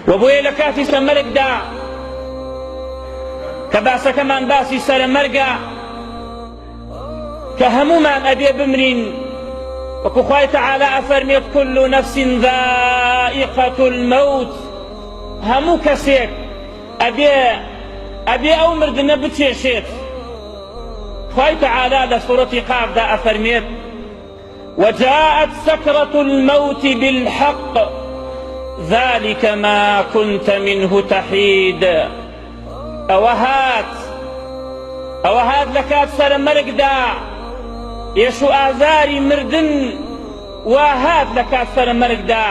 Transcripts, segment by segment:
وبويا لكاتي سمرق دا كباسا كمان باسي سرمرقا كهمومان أبي بمرين وكخوي تعالى أفرميت كل نفس ذائقة الموت همو كسيك أبي أو مردنا بتشيشيت خوي تعالى لسورة قاف دا أفرميت وجاءت سكرة الموت بالحق ذلك ما كنت منه تحيد أوهات لكات سرمرق دا يشو آزاري مردن وهات لكات سرمرق دا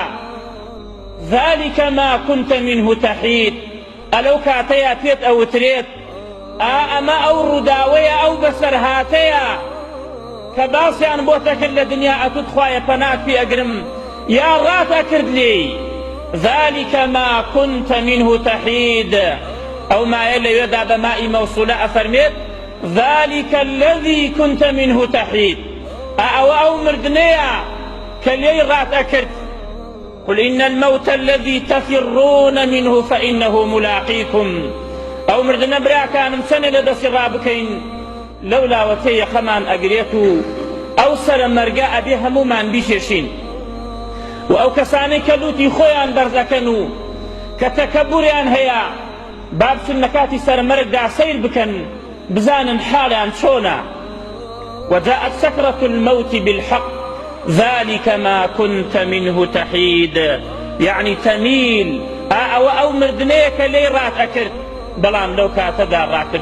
ذلك ما كنت منه تحيد ألو كاتيا بيت أو تريت أما أو رداوية أو بسرهاتيا كباسي عن بوتك الدنيا أتدخوا يبناك في أقرم يا رات أكرد لي ذلك ما كنت منه تحيد أو ما يلي يدع بماء موصولة أفرميت ذلك الذي كنت منه تحيد أو مردنيا كاللي رات أكرد قل إن الموت الذي تفرون منه فإنه ملاقيكم أو مردنا برا كان مسنة لدى سرابكين لولا وتي خمان أقريتو أو سر مرقا أبي همومان بيشيشين وأو كساني كلوتي خويان برزكنو كتكبريان هيا باب سنكاتي سر مرقا سير بكن بزان حالان شونا وجاءت سكرة الموت بالحق ذلك ما كنت منه تحيد يعني تميل أو مردنيك لي رات أكرت بلان لو كاتدا راتب